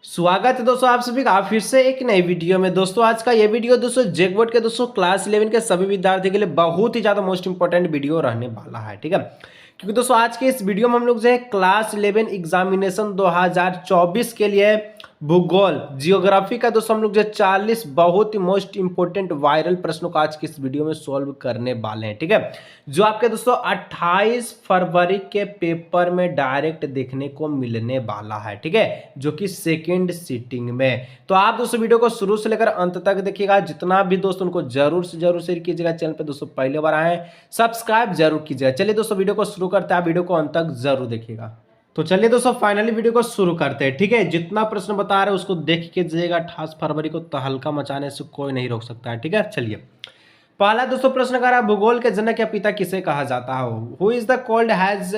स्वागत है दोस्तों आप सभी का फिर से एक नई वीडियो में। दोस्तों आज का ये वीडियो दोस्तों जेक बोर्ड के दोस्तों क्लास 11 के सभी विद्यार्थियों के लिए बहुत ही ज़्यादा मोस्ट इंपॉर्टेंट वीडियो रहने वाला है, ठीक है। क्योंकि दोस्तों आज के इस वीडियो में हम लोग जो है क्लास 11 एग्जामिनेशन 2024 के लिए भूगोल जियोग्राफी का दोस्तों हम लोग जो 40 बहुत ही मोस्ट इंपॉर्टेंट वायरल प्रश्नों को आज के इस वीडियो में सॉल्व करने वाले हैं, ठीक है। जो आपके दोस्तों 28 फरवरी के पेपर में डायरेक्ट देखने को मिलने वाला है, ठीक है, जो कि सेकेंड सीटिंग में। तो आप दोस्तों वीडियो को शुरू से लेकर अंत तक देखिएगा। जितना भी दोस्तों उनको जरूर से जरूर शेयर कीजिएगा। चैनल पे दोस्तों पहले बार आए सब्सक्राइब जरूर कीजिएगा। चलिए दोस्तों वीडियो को शुरू करते हैं, वीडियो को अंत तक जरूर देखिएगा। तो चलिए दोस्तों फाइनली वीडियो को शुरू करते हैं, ठीक है। जितना प्रश्न बता रहे हैं उसको देख के जाइएगा। 28 फरवरी को तहलका मचाने से कोई नहीं रोक सकता है, ठीक है। चलिए पहला दोस्तों प्रश्न कर रहा है, भूगोल के जनक या पिता किसे कहा जाता है? Who is the called has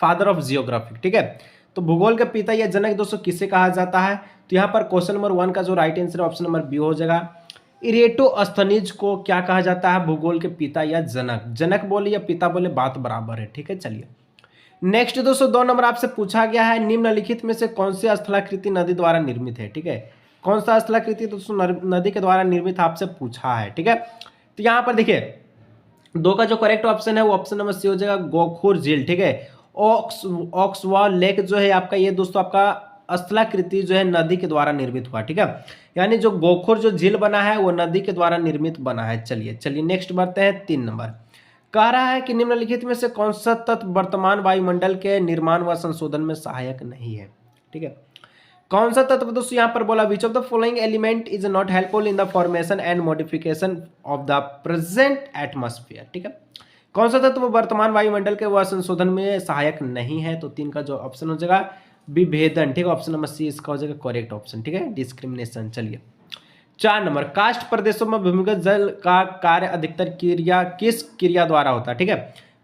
father of geography, ठीक है। तो भूगोल के पिता या जनक दोस्तों किसे कहा जाता है? तो यहाँ पर क्वेश्चन नंबर 1 का जो राइट आंसर है ऑप्शन नंबर बी हो जाएगा। इरेटोस्थनीज को क्या कहा जाता है? भूगोल के पिता या जनक। जनक बोले या पिता बोले बात बराबर है, ठीक है। चलिए नेक्स्ट दोस्तों 2 नंबर आपसे पूछा गया है, निम्नलिखित में से कौन सी स्थलाकृति नदी द्वारा निर्मित है, ठीक है। कौन सा स्थलाकृति दोस्तों नदी के द्वारा निर्मित आपसे पूछा है, ठीक है। तो यहाँ पर देखिए 2 का जो करेक्ट ऑप्शन है वो ऑप्शन नंबर सी हो जाएगा, गोखुर झील, ठीक है। ऑक्सवा लेक जो है आपका ये दोस्तों आपका स्थलाकृति जो है नदी के द्वारा निर्मित हुआ, ठीक है। यानी जो गोखुर जो झील बना है वो नदी के द्वारा निर्मित बना है। चलिए नेक्स्ट बढ़ते हैं 3 नंबर। कह रहा है कि निम्नलिखित में से कौन सा तत्व वर्तमान वायुमंडल के निर्माण व संशोधन में सहायक नहीं है, ठीक है। कौन सा तत्व दोस्तों यहाँ पर बोला, विच of the following element is not helpful in the formation and modification of the present atmosphere, ठीक है। कौन सा तत्व वर्तमान वायुमंडल के व संशोधन में सहायक नहीं है? तो 3 का जो ऑप्शन हो जाएगा विभेदन, ठीक है। ऑप्शन नंबर सी इसका हो जाएगा करेक्ट ऑप्शन, ठीक है, डिस्क्रिमिनेशन। चलिए 4 नंबर, कास्ट प्रदेशों में भूमिगत जल का कार्य अधिकतर क्रिया किस क्रिया द्वारा होता है, ठीक है।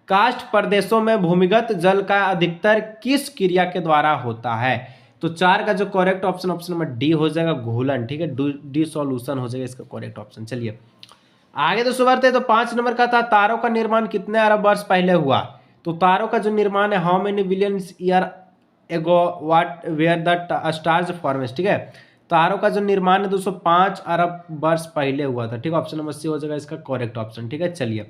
कास्ट प्रदेशों में भूमिगत जल का अधिकतर किस क्रिया के द्वारा होता है? तो 4 का जो correct option option number D हो जाएगा घुलन, ठीक है, डिसोल्यूशन हो जाएगा इसका करेक्ट ऑप्शन। चलिए आगे दोस्तों बढ़ते हैं। तो 5 नंबर का था, तारों का निर्माण कितने अरब वर्ष पहले हुआ? तो तारों का जो निर्माण है, how many billions year ago what were the stars forms, ठीक है। तारों का जो निर्माण है दोस्तों 5 अरब वर्ष पहले हुआ था, ठीक है। ऑप्शन नंबर सी हो जाएगा इसका करेक्ट ऑप्शन, ठीक है। चलिए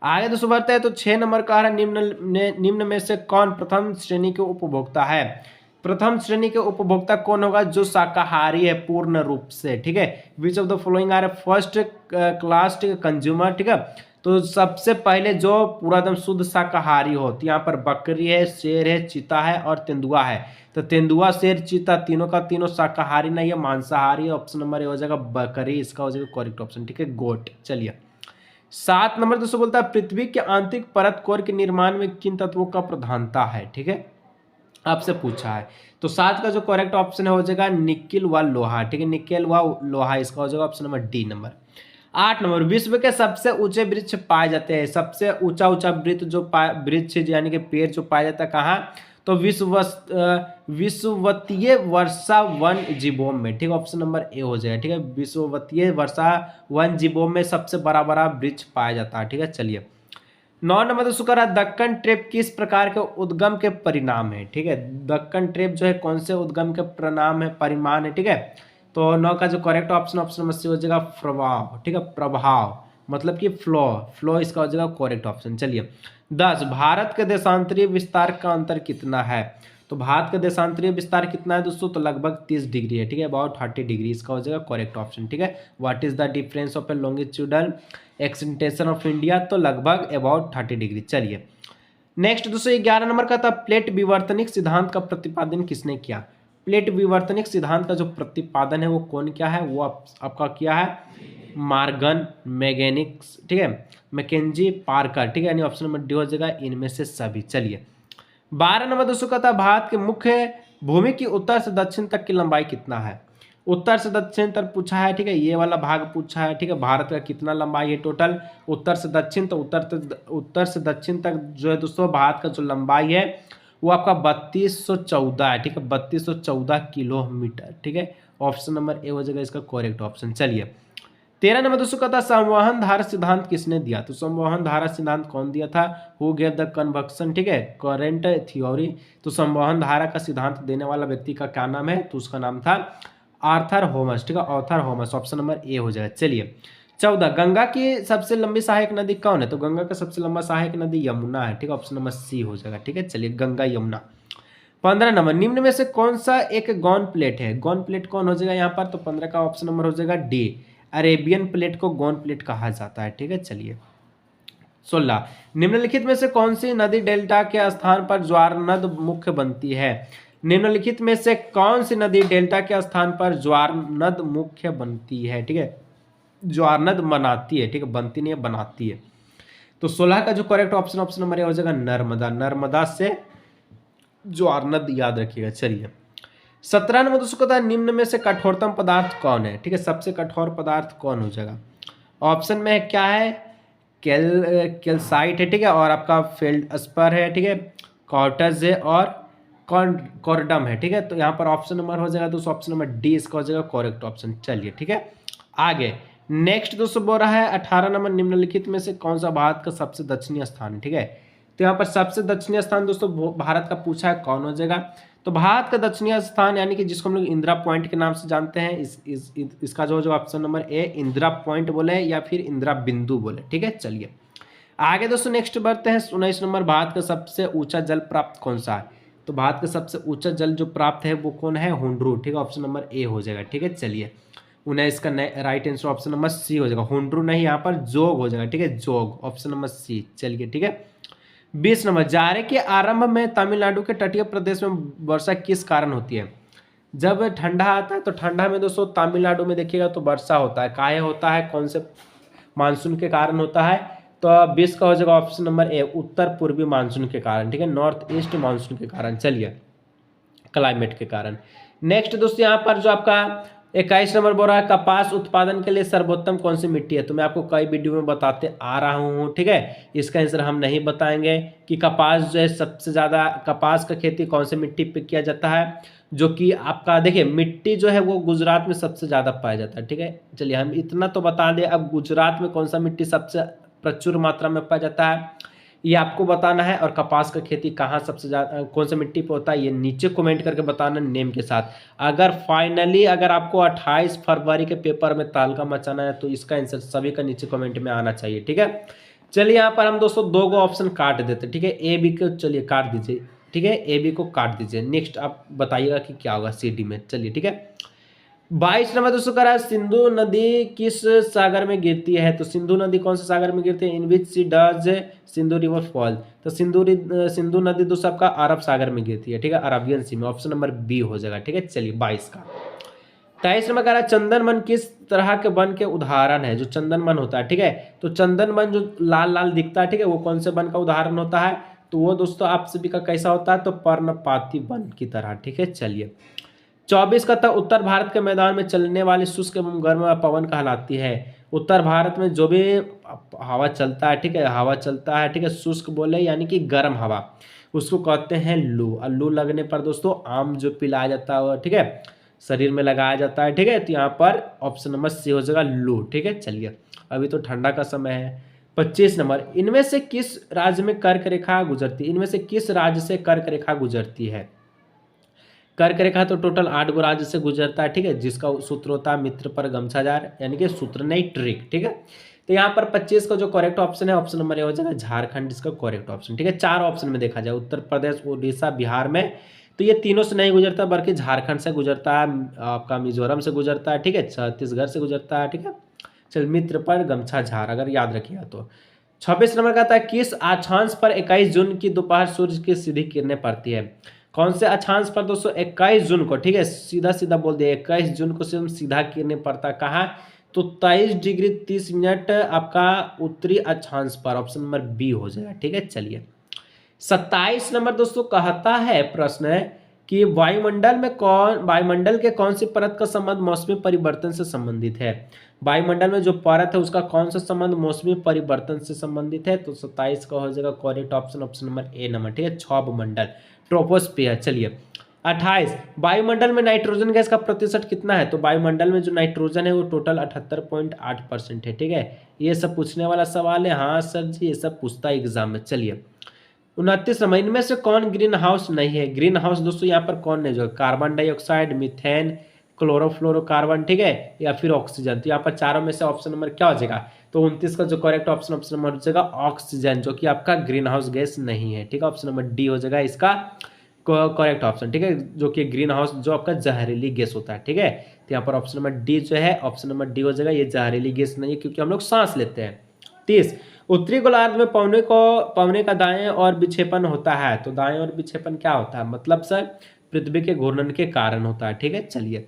आगे दोस्तों बढ़ते हैं। तो 6 नंबर का है, निम्न में से कौन प्रथम श्रेणी के उपभोक्ता है? प्रथम श्रेणी के उपभोक्ता कौन होगा? जो शाकाहारी है पूर्ण रूप से, ठीक है। Which of the following are first class consumer, ठीक है। तो सबसे पहले जो पूरा एकदम शुद्ध शाकाहारी हो, तो यहाँ पर बकरी है, शेर है, चीता है और तेंदुआ है। तो तेंदुआ, शेर, चीता तीनों का तीनों शाकाहारी नहीं है, मांसाहारी। ऑप्शन नंबर ए हो जाएगा बकरी, इसका हो जाएगा करेक्ट ऑप्शन, ठीक है, गोट। चलिए 7 नंबर दोस्तों बोलता है, पृथ्वी के आंतरिक परत कोर के निर्माण में किन तत्वों का प्रधानता है, ठीक है, आपसे पूछा है। तो 7 का जो करेक्ट ऑप्शन हो जाएगा निकिल व लोहा, ठीक है, निकेल व लोहा, इसका हो जाएगा option number D number. 8 number, विश्व के सबसे ऊंचे वृक्ष पाए जाते हैं। सबसे ऊंचा वृक्ष जो वृक्ष यानी कि पेड़ जो पाया जाता है कहाँ? तो विषुवतीय वर्षा वन जीवों में, ठीक है। ऑप्शन नंबर ए हो जाएगा, ठीक है, विषुवतीय वर्षा वन जीवों में सबसे बड़ा बड़ा वृक्ष पाया जाता है, ठीक है। चलिए 9 नंबर दोस्तों कह रहा है, दक्कन ट्रेप किस प्रकार के उद्गम के परिणाम है, ठीक है। दक्कन ट्रेप जो है कौन से उद्गम के परिणाम है, परिमाण है, ठीक है। तो 9 का जो correct option option number C हो जाएगा प्रभाव, ठीक है, प्रभाव मतलब कि फ्लो इसका हो जाएगा करेक्ट ऑप्शन। चलिए 10, भारत के देशांतरीय विस्तार का अंतर कितना है? तो भारत का देशांतरीय विस्तार कितना है दोस्तों? तो लगभग 30 डिग्री है, ठीक है, अबाउट 30 डिग्री, इसका हो जाएगा करेक्ट ऑप्शन, ठीक है। What is the difference of A longitudinal extension of India? तो लगभग अबाउट 30 डिग्री। चलिए नेक्स्ट दोस्तों 11 नंबर का था, प्लेट विवर्तनिक सिद्धांत का प्रतिपादन किसने किया? प्लेट विवर्तनिक सिद्धांत का जो प्रतिपादन है वो कौन किया है? वो आपका किया है मार्गन, मैगेनिक्स, ठीक है, मैकेंजी, पार्कर, ठीक है, यानी ऑप्शन नंबर डी हो जाएगा इनमें से सभी। चलिए 12 नंबर दोस्तों का था, भारत के मुख्य भूमि की उत्तर से दक्षिण तक की लंबाई कितना है? उत्तर से दक्षिण तक पूछा है, ठीक है, ये वाला भाग पूछा है, ठीक है। भारत का कितना लंबाई है टोटल उत्तर से दक्षिण? तो उत्तर से दक्षिण तक जो है दोस्तों भारत का जो लंबाई है वो आपका 3214 है, ठीक है, 3214 किलोमीटर, ठीक है। ऑप्शन नंबर ए हो जाएगा इसका करेक्ट ऑप्शन। चलिए 13 नंबर दोस्तों का था संवहन धारा सिद्धांत किसने दिया? तो संवहन धारा सिद्धांत कौन दिया था? हु गेव द कन्वक्शन, ठीक है, करंट थ्योरी। तो संवहन धारा का सिद्धांत देने वाला व्यक्ति का क्या नाम है? तो उसका नाम था आर्थर होमस, ठीक है, Arthur homes. Option number A हो जाएगा। चलिए 14, गंगा की सबसे लंबी सहायक नदी कौन है? तो गंगा का सबसे लंबा सहायक नदी यमुना है, ठीक है, ऑप्शन नंबर सी हो जाएगा। ठीक है, चलिए गंगा यमुना। 15 नंबर, निम्न में से कौन सा एक गौन प्लेट है? गौन प्लेट कौन हो जाएगा यहाँ पर? तो 15 का ऑप्शन नंबर हो जाएगा डी, अरेबियन प्लेट को गौन प्लेट कहा जाता है। ठीक है, चलिए 16, निम्नलिखित में से कौन सी नदी डेल्टा के स्थान पर ज्वार नद मुख्य बनती है? निम्नलिखित में से कौन सी नदी डेल्टा के स्थान पर ज्वार नद मुख्य बनती है? ठीक है, ज्वार नद बनाती है, ठीक है, बनती नहीं है, बनाती है। तो 16 का जो करेक्ट ऑप्शन ऑप्शन नंबर हो जाएगा नर्मदा। नर्मदा से ज्वार नद याद रखिएगा। चलिए 17 नंबर दोस्तों का निम्न में से कठोरतम पदार्थ कौन है? ठीक है, सबसे कठोर पदार्थ कौन हो जाएगा? ऑप्शन में क्या है? कैल्साइट है, ठीक है, और आपका फेल्डस्पर है, ठीक है, कॉर्टज है और कॉर्डम है। ठीक है, तो यहाँ पर ऑप्शन नंबर हो जाएगा दोस्तों ऑप्शन नंबर डी इसका हो जाएगा करेक्ट ऑप्शन। चलिए ठीक है, आगे नेक्स्ट दोस्तों बोल रहा है 18 नंबर, निम्नलिखित में से कौन सा भारत का सबसे दक्षिणी स्थान है? ठीक है, तो यहाँ पर सबसे दक्षिणी स्थान दोस्तों भारत का पूछा है, कौन हो जाएगा? तो भारत का दक्षिणी स्थान यानी कि जिसको हम लोग इंदिरा पॉइंट के नाम से जानते हैं, इसका जो option number A Indira point बोले या फिर इंदिरा बिंदु बोले। ठीक है, चलिए आगे दोस्तों नेक्स्ट बढ़ते हैं। 19 नंबर, भारत का सबसे ऊंचा जल प्राप्त कौन सा है? तो भारत का सबसे ऊंचा जल जो प्राप्त है वो कौन है? हुंड्रू। ठीक है, ऑप्शन नंबर ए हो जाएगा। ठीक है, चलिए 19 का right answer option number C हो जाएगा। हुंड्रू नहीं, यहाँ पर जोग हो जाएगा। ठीक है, जोग, ऑप्शन नंबर सी। चलिए ठीक है, 20 नंबर, जाड़े के आरंभ में तमिलनाडु के तटीय प्रदेश में वर्षा किस कारण होती है? जब ठंडा आता है तो ठंडा में दोस्तों तमिलनाडु में देखिएगा तो वर्षा होता है। काहे होता है? कौन से मानसून के कारण होता है? तो 20 का हो जाएगा ऑप्शन नंबर ए उत्तर पूर्वी मानसून के कारण। ठीक है, नॉर्थ ईस्ट मानसून के कारण। चलिए क्लाइमेट के कारण। नेक्स्ट दोस्तों यहाँ पर जो आपका 21 नंबर बोल रहा है कपास उत्पादन के लिए सर्वोत्तम कौन सी मिट्टी है? तो मैं आपको कई वीडियो में बताते आ रहा हूँ। ठीक है, इसका आंसर हम नहीं बताएंगे कि कपास जो है सबसे ज़्यादा कपास का खेती कौन सी मिट्टी पे किया जाता है, जो कि आपका देखिए मिट्टी जो है वो गुजरात में सबसे ज़्यादा पाया जाता है। ठीक है, चलिए हम इतना तो बता दें, अब गुजरात में कौन सा मिट्टी सबसे प्रचुर मात्रा में पाया जाता है ये आपको बताना है, और कपास का खेती कहाँ सबसे ज़्यादा कौन सा मिट्टी पे होता है ये नीचे कमेंट करके बताना नेम के साथ। अगर फाइनली अगर आपको 28 फरवरी के पेपर में तालका मचाना है तो इसका आंसर सभी का नीचे कमेंट में आना चाहिए। ठीक है, चलिए यहाँ पर हम दोस्तों दो गो ऑप्शन काट देते। ठीक है, ए बी को चलिए काट दीजिए। ठीक है, ए बी को काट दीजिए। नेक्स्ट आप बताइएगा कि क्या होगा सी डी में। चलिए ठीक है, 22 नंबर दोस्तों कह रहा है सिंधु नदी किस सागर में गिरती है? तो सिंधु नदी कौन से सागर में गिरती है? इन विच सी डज सिंधु रिवर फॉल? तो सिंधु नदी दोस्तों आपका अरब सागर में गिरती है। ठीक है, अरबियन सी में। ऑप्शन नंबर बी हो जाएगा। ठीक है, चलिए 22 का। 23 नंबर कह रहा है चंदन वन किस तरह के वन के उदाहरण है? जो चंदन वन होता है, ठीक है, तो चंदन वन जो लाल लाल दिखता है, ठीक है, वो कौन से वन का उदाहरण होता है? तो वो दोस्तों आप सभी का कैसा होता है? तो पर्णपाती वन की तरह। ठीक है, चलिए 24 का था उत्तर भारत के मैदान में चलने वाली शुष्क एवं गर्म पवन कहलाती है। उत्तर भारत में जो भी हवा चलता है, ठीक है, हवा चलता है, ठीक है, शुष्क बोले यानी कि गर्म हवा, उसको कहते हैं लू। और लू लगने पर दोस्तों आम जो पिलाया जाता है, ठीक है, शरीर में लगाया जाता है। ठीक है, तो यहाँ पर ऑप्शन नंबर सी हो जाएगा लू। ठीक है, चलिए अभी तो ठंडा का समय है। 25 नंबर, इनमें से किस राज्य में कर्क रेखा गुजरती है? इनमें से किस राज्य से कर्क रेखा गुजरती है? कर्क रेखा तो टोटल 8 गो राज्य से गुजरता है। ठीक है, जिसका सूत्र होता है मित्र पर गमछाजार, यानी कि सूत्र नहीं ट्रिक। ठीक है, तो यहाँ पर 25 का जो करेक्ट ऑप्शन है ऑप्शन नंबर ए हो जाएगा झारखंड, इसका करेक्ट ऑप्शन। ठीक है, 4 ऑप्शन में देखा जाए उत्तर प्रदेश, उड़ीसा, बिहार में, तो ये तीनों से नहीं गुजरता बल्कि झारखंड से गुजरता है, आपका मिजोरम से गुजरता है, ठीक है, छत्तीसगढ़ से गुजरता है। ठीक है, चल मित्र पर गमछा झार अगर याद रखिएगा तो। 26 नंबर का था किस अक्षांश पर 21 जून की दोपहर सूर्य की सीधी किरणें पड़ती है? कौन से अक्षांश पर दोस्तों 21 जून को, ठीक है, सीधा सीधा बोल दिया 21 जून को से सीधा किरणें पड़ता कहाँ? तो 23 डिग्री 30 मिनट आपका उत्तरी अक्षांश पर। ऑप्शन नंबर बी हो जाएगा। ठीक है, चलिए 27 नंबर दोस्तों कहता है प्रश्न है कि वायुमंडल के कौन सी परत का संबंध मौसमी परिवर्तन से संबंधित है? वायुमंडल में जो परत है उसका कौन सा संबंध मौसमी परिवर्तन से संबंधित है? तो 27 का हो जाएगा correct option option number A number. ठीक है, क्षोभ मंडल, ट्रोपोस्फियर। चलिए 28 वायुमंडल में नाइट्रोजन गैस का प्रतिशत कितना है? तो वायुमंडल में जो नाइट्रोजन है वो टोटल 78.8% है। ठीक है, ये सब पूछने वाला सवाल है। हाँ सर जी, ये सब पूछता है एग्जाम में। चलिए 29 नंबर, इनमें से कौन ग्रीन हाउस नहीं है? ग्रीन हाउस दोस्तों यहाँ पर कौन नहीं, जो कार्बन डाइऑक्साइड, मीथेन, क्लोरोफ्लोरोकार्बन, ठीक है, या फिर ऑक्सीजन। तो यहाँ पर चारों में से ऑप्शन नंबर क्या हो जाएगा? तो 29 का जो करेक्ट ऑप्शन नंबर हो जाएगा ऑक्सीजन, जो कि आपका ग्रीन हाउस गैस नहीं है। ठीक है, ऑप्शन नंबर डी हो जाएगा इसका करेक्ट ऑप्शन। ठीक है, जो कि ग्रीन हाउस जो आपका जहरीली गैस होता है। ठीक है, तो यहाँ पर ऑप्शन नंबर डी जो है, ऑप्शन नंबर डी हो जाएगा, ये जहरीली गैस नहीं है, क्योंकि हम लोग सांस लेते हैं। 30 उत्तरी गोलार्ध में पवने का दाएं और विक्षेपण होता है। तो दाएं और विक्षेपण क्या होता है? मतलब सर पृथ्वी के घूर्णन के कारण होता है। ठीक है, चलिए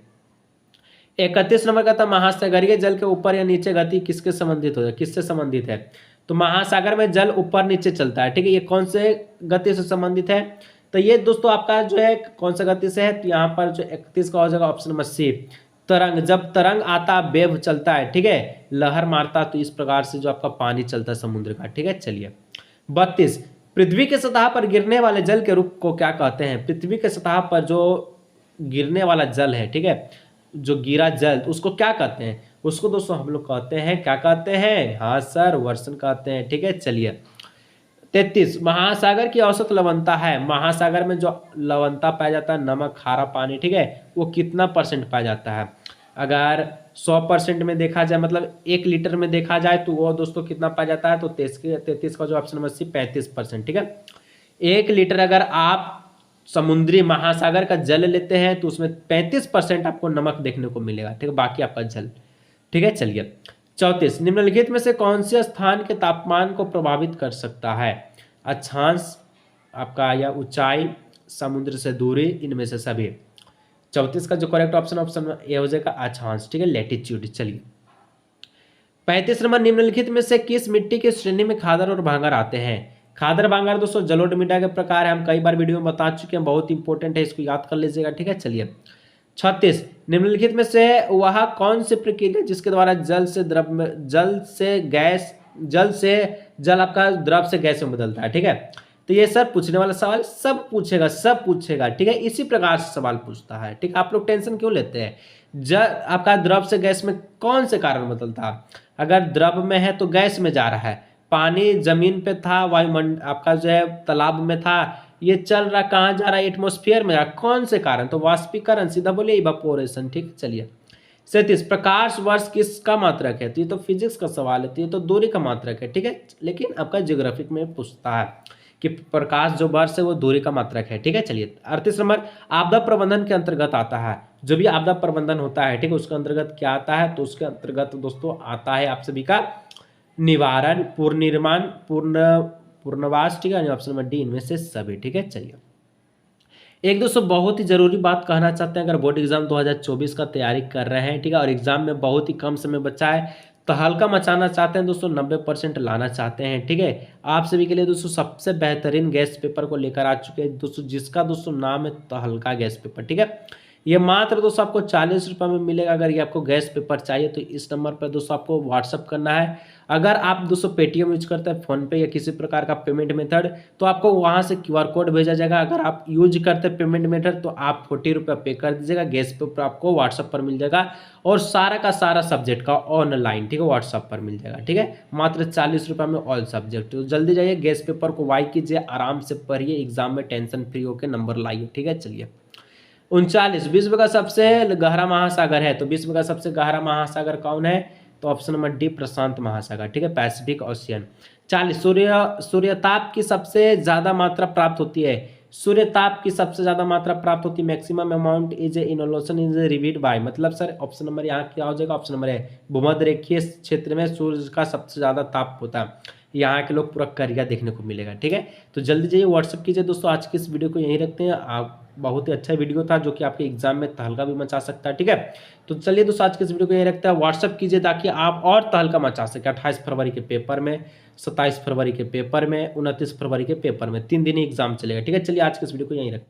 31 नंबर का था महासागरीय जल के ऊपर या नीचे गति किसके संबंधित होता है? किससे संबंधित है? तो महासागर में जल ऊपर नीचे चलता है। ठीक है, ये कौन से गति से संबंधित है? तो ये दोस्तों आपका जो है कौन सा गति से है? तो यहाँ पर जो 31 का हो जाएगा ऑप्शन नंबर सी, तरंग। जब तरंग आता, वेव चलता है, ठीक है, लहर मारता, तो इस प्रकार से जो आपका पानी चलता है समुद्र का। ठीक है, चलिए 32 पृथ्वी के सतह पर गिरने वाले जल के रूप को क्या कहते हैं? पृथ्वी के सतह पर जो गिरने वाला जल है, ठीक है, जो गिरा जल, उसको क्या कहते हैं? उसको दोस्तों हम लोग कहते हैं, क्या कहते हैं? हाँ सर, वर्षण कहते हैं। ठीक है, चलिए 33 महासागर की औसत लवणता है। महासागर में जो लवणता पाया जाता है, नमक खारा पानी, ठीक है, वो कितना परसेंट पाया जाता है? अगर 100% में देखा जाए, मतलब 1 लीटर में देखा जाए, तो वो दोस्तों कितना पाया जाता है? तो 33 का जो ऑप्शन नंबर सी 35%। ठीक है, 1 लीटर अगर आप समुद्री महासागर का जल लेते हैं तो उसमें 35% आपको नमक देखने को मिलेगा। ठीक है, बाकी आपका जल। ठीक है, चलिए 34 निम्नलिखित में से कौन से स्थान के तापमान को प्रभावित कर सकता है? अक्षांश आपका, या ऊंचाई, समुद्र से दूरी, इनमें से सभी। 34 का जो करेक्ट ऑप्शन ए हो जाएगा अक्षांश। ठीक है, लैटिट्यूड। चलिए 35 नंबर, निम्नलिखित में से किस मिट्टी की श्रेणी में खादर और भांगर आते हैं? खादर भांगर दोस्तों जलोढ़ मिट्टी के प्रकार है, हम कई बार वीडियो में बता चुके हैं, बहुत इंपॉर्टेंट है, इसको याद कर लीजिएगा। ठीक है, चलिए 36 निम्नलिखित में से वह कौन सी प्रक्रिया जिसके द्वारा जल से जल आपका द्रव से गैस में बदलता है? ठीक है, तो ये सर पूछने वाला सवाल सब पूछेगा। ठीक है, इसी प्रकार से सवाल पूछता है। ठीक है, आप लोग टेंशन क्यों लेते हैं? जल आपका द्रव से गैस में कौन से कारण बदलता है? अगर द्रव में है तो गैस में जा रहा है, पानी जमीन पे था, वायुमंडल आपका जो है तालाब में था, ये चल रहा कहाँ जा रहा है? एटमॉस्फेयर में जा रहा। कौन से कारण? तो वाष्पीकरण, सीधा बोलिए इवापोरेशन। ठीक है, चलिए 37 प्रकाश वर्ष किसका मात्रक है? तो ये तो फिजिक्स का सवाल है, तो ये तो दूरी का मात्रक है। ठीक है, लेकिन आपका ज्योग्राफिक में पूछता है कि प्रकाश जो वर्ष है वो दूरी का मात्रक है। ठीक है, चलिए 38 नंबर, आपदा प्रबंधन के अंतर्गत आता है। जो भी आपदा प्रबंधन होता है, ठीक है, उसके अंतर्गत क्या आता है? तो उसके अंतर्गत दोस्तों आता है आप सभी का निवारण, पुनर्निर्माण, पुनर्वास। ठीक है, ऑप्शन नंबर डी इनमें से सभी। ठीक है, चलिए एक दोस्तों बहुत ही जरूरी बात कहना चाहते हैं, अगर बोर्ड एग्जाम 2024 का तैयारी कर रहे हैं, ठीक है, और एग्जाम में बहुत ही कम समय बचा है, तो हल्का मचाना चाहते हैं दोस्तों, 90% लाना चाहते हैं, ठीक है, आप सभी के लिए दोस्तों सबसे बेहतरीन गैस पेपर को लेकर आ चुके हैं दोस्तों, जिसका दोस्तों नाम है तहलका गैस पेपर। ठीक है, ये मात्र दोस्तों आपको 40 रुपये में मिलेगा। अगर ये आपको गैस पेपर चाहिए तो इस नंबर पर दोस्तों आपको व्हाट्सअप करना है। अगर आप दोस्तों पेटीएम यूज करते हैं, फोन पे या किसी प्रकार का पेमेंट मेथड, तो आपको वहाँ से QR कोड भेजा जाएगा। अगर आप यूज करते हैं पेमेंट मेथड तो आप 40 रुपये पे कर दीजिएगा, गैस पेपर आपको व्हाट्सअप पर मिल जाएगा, और सारा का सारा सब्जेक्ट का ऑनलाइन, ठीक है, व्हाट्सअप पर मिल जाएगा। ठीक है, मात्र 40 रुपये में ऑल सब्जेक्ट। तो जल्दी जाइए, गैस पेपर को वाई कीजिए, आराम से पढ़िए, एग्जाम में टेंशन फ्री होकर नंबर लाइए। ठीक है, चलिए 39 विश्व का सबसे गहरा महासागर है, तो विश्व का सबसे गहरा महासागर कौन है? तो ऑप्शन नंबर डी प्रशांत महासागर। ठीक है, पैसिफिक ओशियन। 40 सूर्यताप की सबसे ज्यादा मात्रा प्राप्त होती है। सूर्यताप की सबसे ज्यादा मात्रा प्राप्त होती है, maximum amount is insolation is received by, मतलब सर ऑप्शन नंबर यहाँ क्या हो जाएगा? ऑप्शन नंबर है भूमध्य रेखीय क्षेत्र में सूर्य का सबसे ज्यादा ताप होता है, यहाँ के लोग पूरा करिया देखने को मिलेगा। ठीक है, तो जल्दी जाइए व्हाट्सअप कीजिए दोस्तों। आज की इस वीडियो को यहीं रखते हैं, आप बहुत ही अच्छा वीडियो था जो कि आपके एग्जाम में तहलका भी मचा सकता है। ठीक है, तो चलिए दोस्तों आज के इस वीडियो को यहीं रखते हैं, व्हाट्सअप कीजिए ताकि आप और तहलका मचा सके 28 फरवरी के पेपर में, 27 फरवरी के पेपर में, 29 फरवरी के पेपर में, 3 दिन ही एग्जाम चलेगा। ठीक है, चलिए आज के इस वीडियो को यहीं रखते हैं।